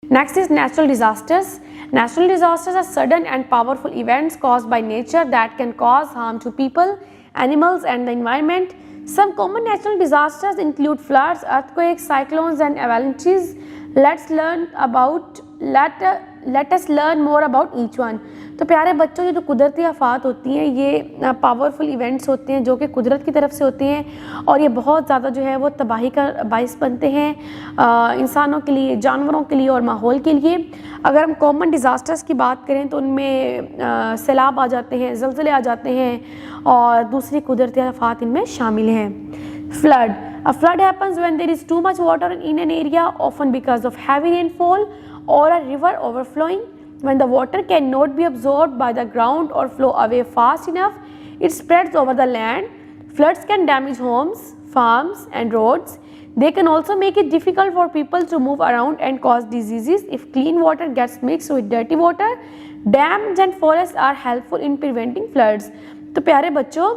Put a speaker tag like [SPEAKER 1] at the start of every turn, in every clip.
[SPEAKER 1] Next is natural disasters. Natural disasters are sudden and powerful events caused by nature that can cause harm to people, animals and the environment. Some common natural disasters include floods, earthquakes, cyclones and avalanches. Let us learn more about each one. तो प्यारे बच्चों, ये जो कुदरती आफात होती हैं ये powerful events होते हैं जो कि कुदरत की तरफ से होते हैं और ये बहुत ज़्यादा जो है वो तबाही का बाइस बनते हैं इंसानों के लिए, जानवरों के लिए और माहौल के लिए। अगर हम कॉमन डिज़ास्टर्स की बात करें तो उनमें सैलाब आ जाते हैं, ज़लज़ले आ जाते हैं और दूसरी कुदरती आफात इनमें शामिल हैं। Flood, a flood happens when there is too much water in an area, often because of heavy rainfall or a river overflowing. When the water cannot be absorbed by the ground or flow away fast enough, it spreads over the land. Floods can damage homes, farms and roads. They can also make it difficult for people to move around and cause diseases if clean water gets mixed with dirty water. Dams and forests are helpful in preventing floods. तो प्यारे बच्चों,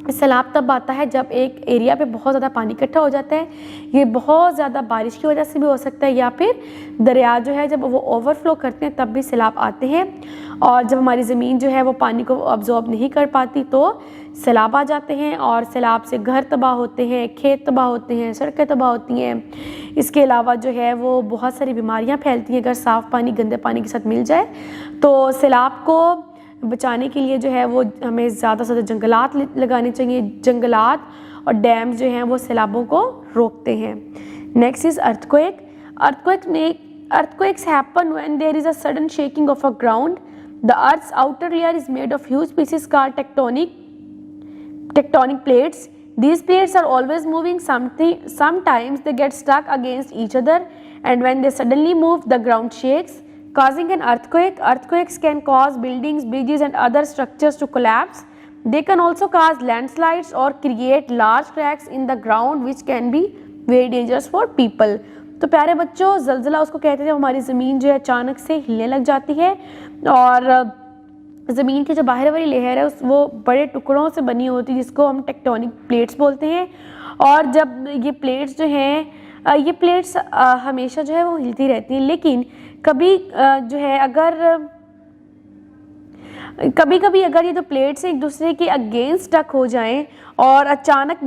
[SPEAKER 1] सैलाब तब आता है जब एक area पे बहुत ज़्यादा पानी इकट्ठा हो जाता है। ये बहुत ज़्यादा बारिश की वजह से भी हो सकता है या फिर दरिया जो है जब वो ओवरफ्लो करते हैं तब भी सैलाब आते हैं और जब हमारी ज़मीन जो है वो पानी को अब्जॉर्ब नहीं कर पाती तो सैलाब आ जाते हैं और सैलाब से घर तबाह होते हैं, खेत तबाह होते हैं, सड़कें तबाह होती हैं। इसके अलावा जो है वो बहुत सारी बीमारियाँ फैलती हैं। अगर साफ़ पानी गंदे पानी के साथ मिल जाए तो सैलाब को बचाने के लिए जो है वो हमें ज़्यादा से ज़्यादा जंगलात लगाने चाहिए। जंगलात और डैम्स जो हैं वो सैलाबों को रोकते हैं। Next is earthquake. Earthquakes happen when there is a sudden shaking of a ground. The earth's outer layer is made of huge pieces called tectonic plates. These plates are always moving. Sometimes they get stuck against each other, and when they suddenly move, the ground shakes, causing an earthquake. Earthquakes can cause buildings, bridges and other structures to collapse. They can also cause landslides or create large cracks in the ground which can be very dangerous for people. तो प्यारे बच्चों, ज़लज़ला उसको कहते हैं हमारी ज़मीन जो है अचानक से हिलने लग जाती है और ज़मीन की जो बाहर वाली लेयर है वो बड़े टुकड़ों से बनी होती है जिसको हम टेक्टोनिक प्लेट्स बोलते हैं। और जब ये प्लेट्स जो हैं ये प्लेट्स हमेशा जो है वो हिलती रहती हैं, लेकिन कभी जो है कभी अगर ये जो प्लेट्स एक दूसरे के अगेंस्ट टक हो जाएं और अचानक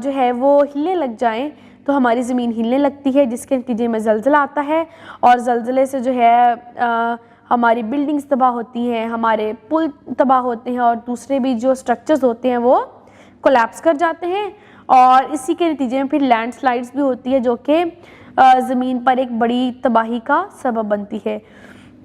[SPEAKER 1] जो है वो हिलने लग जाएं तो हमारी ज़मीन हिलने लगती है जिसके नतीजे में ज़लज़ला आता है और ज़लज़ले से जो है हमारी बिल्डिंग्स तबाह होती हैं, हमारे पुल तबाह होते हैं और दूसरे भी जो स्ट्रक्चर्स होते हैं वो कोलैप्स कर जाते हैं और इसी के नतीजे में फिर लैंडस्लाइड्स भी होती है जो कि ज़मीन पर एक बड़ी तबाही का सबब बनती है।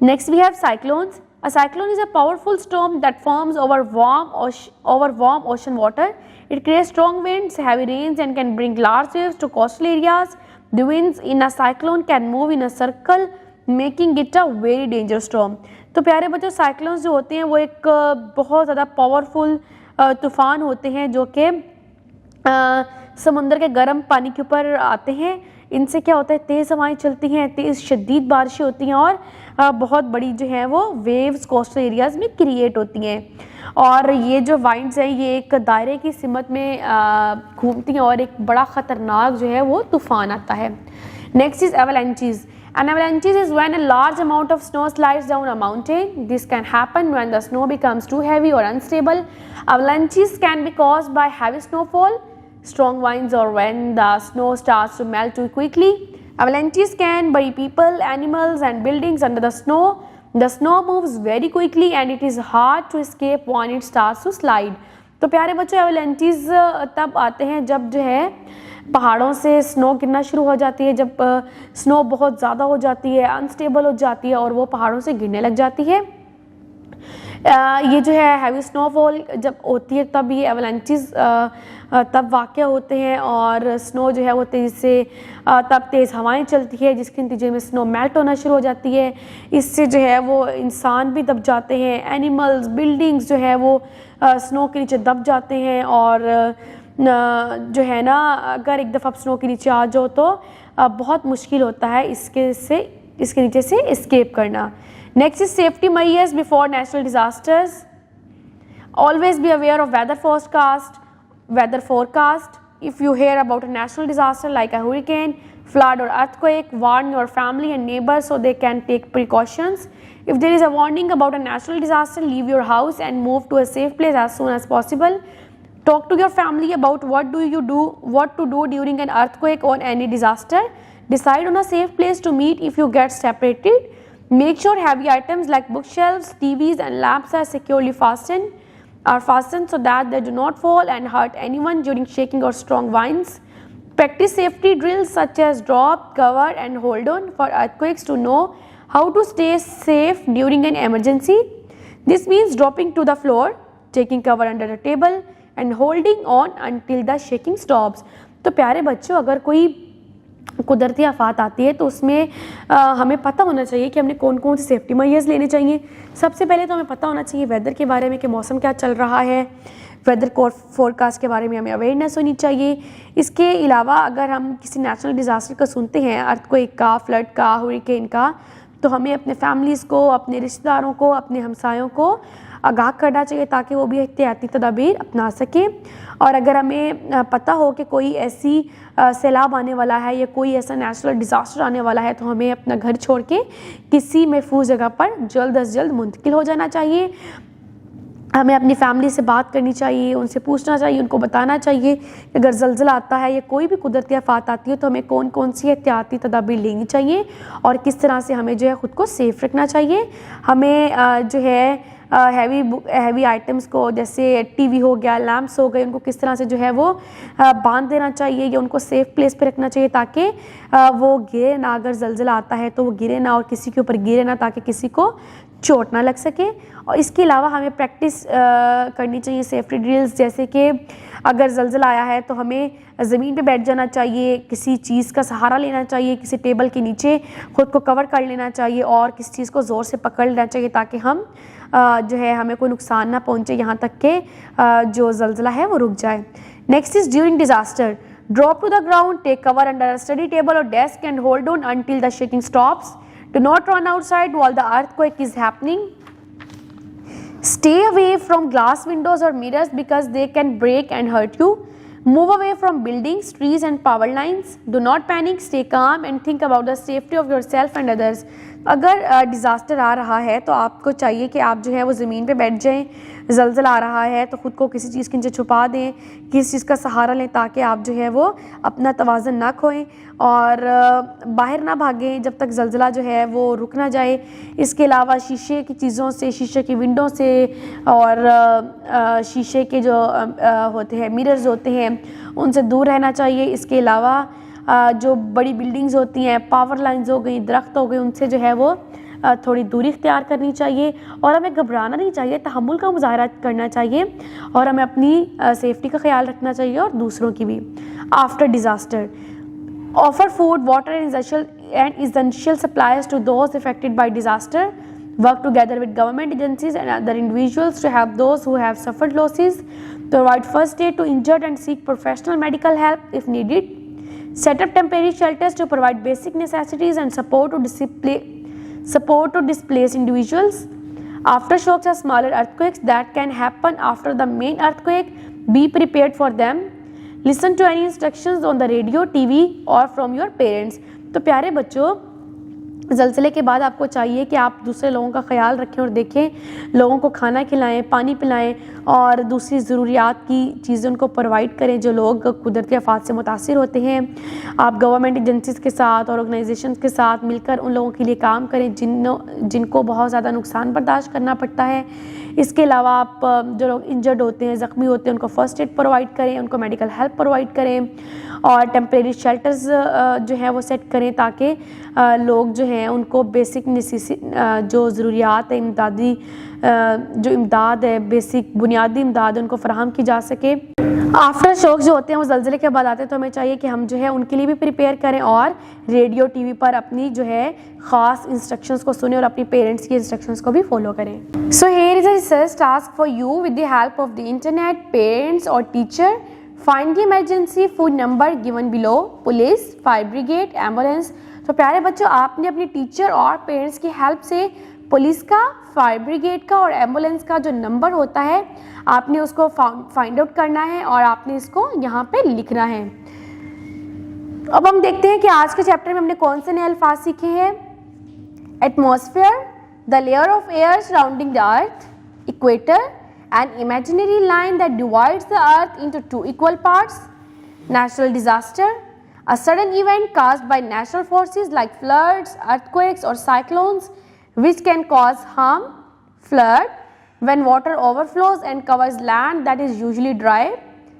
[SPEAKER 1] Next we have cyclones. A cyclone is a powerful storm that forms over warm ocean water. It creates strong winds, heavy rains and can bring large waves to coastal areas. The winds in a cyclone can move in a circle, making it a very dangerous storm. तो प्यारे बच्चों, cyclones जो होते हैं वो एक बहुत ज़्यादा पावरफुल तूफ़ान होते हैं जो कि समुंदर के गर्म पानी के ऊपर आते हैं। इनसे क्या होता है, तेज़ हवाएं चलती हैं, तेज़ शदीद बारिशें होती हैं और बहुत बड़ी जो है वो वेव्स कोस्टल एरियाज़ में क्रिएट होती हैं और ये जो वाइंड्स हैं ये एक दायरे की सिमत में घूमती हैं और एक बड़ा ख़तरनाक जो है वो तूफ़ान आता है। Next is avalanches. An avalanche is when a large amount of snow slides down a mountain. This can happen when the snow becomes too heavy or unstable. Avalanches can be caused by heavy snowfall, strong winds or when the snow starts to melt too quickly. Avalanches can bury people, animals and buildings under the snow. The snow moves very quickly and it is hard to escape when it starts to slide. तो प्यारे बच्चों, avalanches तब आते हैं जब जो है पहाड़ों से स्नो गिरना शुरू हो जाती है, जब स्नो बहुत ज़्यादा हो जाती है, अनस्टेबल हो जाती है और वो पहाड़ों से गिरने लग जाती है। ये जो है हैवी स्नोफॉल जब होती है तब ये एवलांचेस तब वाक़या होते हैं और स्नो जो है वो तेज़ी से तब तेज़ हवाएं चलती है जिसके नतीजे में स्नो मेल्ट होना शुरू हो जाती है। इससे जो है वो इंसान भी दब जाते हैं, एनिमल्स, बिल्डिंग्स जो है वो स्नो के नीचे दब जाते हैं और जो है ना अगर एक दफ़ा स्नो के नीचे आ जाओ तो बहुत मुश्किल होता है इसके नीचे से एस्केप करना। Next is safety measures before natural disasters. Always be aware of weather forecast. If you hear about a natural disaster like a hurricane, flood or earthquake, warn your family and neighbors so they can take precautions. If there is a warning about a natural disaster, leave your house and move to a safe place as soon as possible. Talk to your family about what to do during an earthquake or any disaster. Decide on a safe place to meet if you get separated. Make sure heavy items like bookshelves, TVs and lamps are securely fastened so that they do not fall and hurt anyone during shaking or strong winds. Practice safety drills such as drop, cover and hold on for earthquakes to know how to stay safe during an emergency. This means dropping to the floor, taking cover under the table and holding on until the shaking stops. तो प्यारे बच्चों, अगर कोई कुदरती आफत आती है तो उसमें हमें पता होना चाहिए कि हमने कौन कौन से सेफ्टी मेजर्स लेने चाहिए। सबसे पहले तो हमें पता होना चाहिए वेदर के बारे में कि मौसम क्या चल रहा है, वेदर फोरकास्ट के बारे में हमें अवेयरनेस होनी चाहिए। इसके अलावा अगर हम किसी नेचुरल डिज़ास्टर का सुनते हैं, अर्थक्वेक का, फ्लड का, हुरिकेन का, तो हमें अपने फैमिलीज़ को, अपने रिश्तेदारों को, अपने हमसायों को आगाह करना चाहिए ताकि वो भी एहतियाती तदाबीर अपना सकें। और अगर हमें पता हो कि कोई ऐसी सैलाब आने वाला है या कोई ऐसा नेचुरल डिज़ास्टर आने वाला है तो हमें अपना घर छोड़ के किसी महफूज जगह पर जल्द अज जल्द मुंतकिल हो जाना चाहिए। हमें अपनी फैमिली से बात करनी चाहिए, उनसे पूछना चाहिए, उनको बताना चाहिए कि अगर ज़लज़ला आता है या कोई भी कुदरती आफत आती है तो हमें कौन कौन सी एहतियाती तदाबीर लेनी चाहिए और किस तरह से हमें जो है ख़ुद को सेफ़ रखना चाहिए। हमें जो है हैवी आइटम्स को, जैसे टीवी हो गया, लैम्प्स हो गए, उनको किस तरह से जो है वो बांध देना चाहिए या उनको सेफ़ प्लेस पे रखना चाहिए ताकि वो गिरे ना। अगर ज़लज़ला आता है तो वो गिरे ना और किसी के ऊपर गिरे ना ताकि किसी को चोट ना लग सके। और इसके अलावा हमें प्रैक्टिस करनी चाहिए सेफ्टी ड्रिल्स, जैसे कि अगर ज़लज़ला आया है तो हमें ज़मीन पे बैठ जाना चाहिए, किसी चीज़ का सहारा लेना चाहिए, किसी टेबल के नीचे ख़ुद को कवर कर लेना चाहिए और किसी चीज़ को ज़ोर से पकड़ लेना चाहिए ताकि हम जो है हमें कोई नुकसान ना पहुँचे, यहाँ तक कि जो ज़लज़ला है वो रुक जाए। Next is during disaster, drop to the ground, take cover under a study table और desk and hold on until the shaking stops. Do not run outside while the earthquake is happening. Stay away from glass windows or mirrors because they can break and hurt you. Move away from buildings, trees and power lines. Do not panic, stay calm and think about the safety of yourself and others. अगर disaster आ रहा है तो आपको चाहिए कि आप जो है वो ज़मीन पे बैठ जाएं। ज़लज़ला आ रहा है तो ख़ुद को किसी चीज़ के नीचे छुपा दें, किसी चीज़ का सहारा लें ताकि आप जो है वो अपना तवाज़ुन ना खोएं और बाहर ना भागें जब तक ज़लज़ला जो है वो रुक ना जाए। इसके अलावा शीशे की चीज़ों से, शीशे की विंडो से और शीशे के जो होते हैं मिरर्स होते हैं उनसे दूर रहना चाहिए। इसके अलावा जो बड़ी बिल्डिंग्स होती हैं, पावर लाइंस हो गई, दरख्त हो गए, उनसे जो है वो थोड़ी दूरी इख्तियार करनी चाहिए और हमें घबराना नहीं चाहिए, तहम्मुल का मुजाहरा करना चाहिए और हमें अपनी सेफ्टी का ख्याल रखना चाहिए और दूसरों की भी। After disaster, offer food, water and essential supplies to those affected by disaster. Work together with government agencies and other individuals to help those who have suffered losses. Provide first aid to injured and seek professional medical help if needed. Set up temporary shelters to provide basic necessities and support to displaced individuals. Aftershocks are smaller earthquakes that can happen after the main earthquake. Be prepared for them. Listen to any instructions on the radio, TV or from your parents. तो प्यारे बच्चों, ज़लज़ले के बाद आपको चाहिए कि आप दूसरे लोगों का ख्याल रखें और देखें, लोगों को खाना खिलाएं, पानी पिलाएं और दूसरी ज़रूरियात की चीज़ें उनको प्रोवाइड करें जो लोग कुदरती आफत से मुतासिर होते हैं। आप गवर्नमेंट एजेंसीज़ के साथ और ऑर्गेनाइजेशंस के साथ मिलकर उन लोगों के लिए काम करें जिनको बहुत ज़्यादा नुकसान बर्दाश्त करना पड़ता है। इसके अलावा आप जो लोग इंजर्ड होते हैं, ज़ख्मी होते हैं, उनको फ़र्स्ट एड प्रोवाइड करें, उनको मेडिकल हेल्प प्रोवाइड करें और टेम्परेरी शेल्टर्स जो है वो सेट करें ताकि लोग जो हैं उनको बेसिक जो ज़रूरियात है, जो इमदाद है, बेसिक बुनियादी इमदाद उनको फराहम की जा सके। आफ्टर शॉक जो होते हैं वो ज़लज़ले के बाद आते हैं तो हमें चाहिए कि हम जो है उनके लिए भी प्रिपेयर करें और रेडियो टीवी पर अपनी जो है ख़ास इंस्ट्रक्शंस को सुने और अपनी पेरेंट्स की इंस्ट्रक्शंस को भी फॉलो करें। So here is a research task for you with the help of the internet, parents और teacher. Find the emergency food number given below, police, fire brigade, ambulance. तो प्यारे बच्चों, आपने अपने टीचर और पेरेंट्स की हेल्प से पुलिस का, फायर ब्रिगेड का और एम्बुलेंस का जो नंबर होता है आपने उसको फाइंड आउट करना है और आपने इसको यहाँ पे लिखना है। अब हम देखते हैं कि आज के चैप्टर में हमने कौन से नए अल्फाज सीखे हैं। Atmosphere, the layer of air surrounding the earth, equator, an imaginary line that divides the earth into two equal parts, natural disaster, a sudden event caused by natural forces like floods, earthquakes or cyclones which can cause harm, flood, when water overflows and covers land that is usually dry,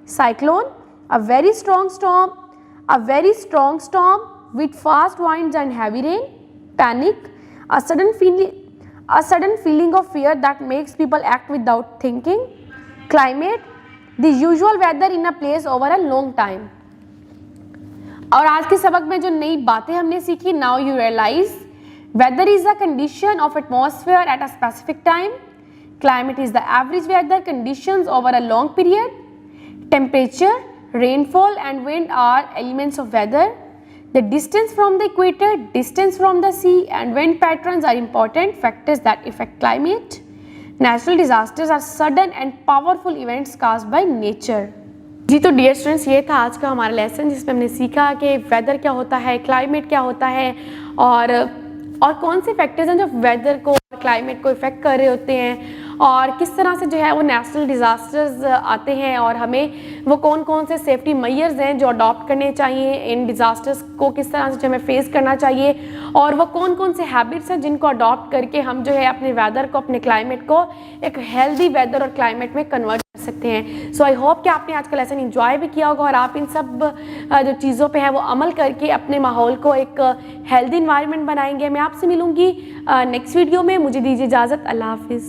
[SPEAKER 1] cyclone, a very strong storm with fast winds and heavy rain, panic, a sudden feeling of fear that makes people act without thinking, climate, the usual weather in a place over a long time. और आज के सबक में जो नई बातें हमने सीखी, now you realize weather is a condition of atmosphere at a specific time, climate is the average weather conditions over a long period, temperature, rainfall and wind are elements of weather. The distance from the equator, distance from the sea and wind patterns are important factors that affect climate. Natural disasters are sudden and powerful events caused by nature. जी तो dear students, ये था आज का हमारा lesson जिसमें हमने सीखा कि वेदर क्या होता है, क्लाइमेट क्या होता है और कौन से फैक्टर्स हैं जो वेदर को, क्लाइमेट को इफ़ेक्ट कर रहे होते हैं और किस तरह से जो है वो नेचुरल डिज़ास्टर्स आते हैं और हमें वो कौन कौन से सेफ्टी मेजर्स हैं जो अडॉप्ट करने चाहिए, इन डिज़ास्टर्स को किस तरह से जो हमें फेस करना चाहिए और वो कौन कौन से हैबिट्स हैं जिनको अडॉप्ट करके हम जो है अपने वेदर को, अपने क्लाइमेट को एक हेल्दी वेदर और क्लाइमेट में कन्वर्ट कर सकते हैं। सो आई होप कि आपने आज का लेसन इंजॉय भी किया होगा और आप इन सब जो चीज़ों पे हैं वो अमल करके अपने माहौल को एक हेल्दी इन्वायरमेंट बनाएंगे। मैं आपसे मिलूंगी नेक्स्ट वीडियो में। मुझे दीजिए इजाज़त। अल्लाह हाफिज़।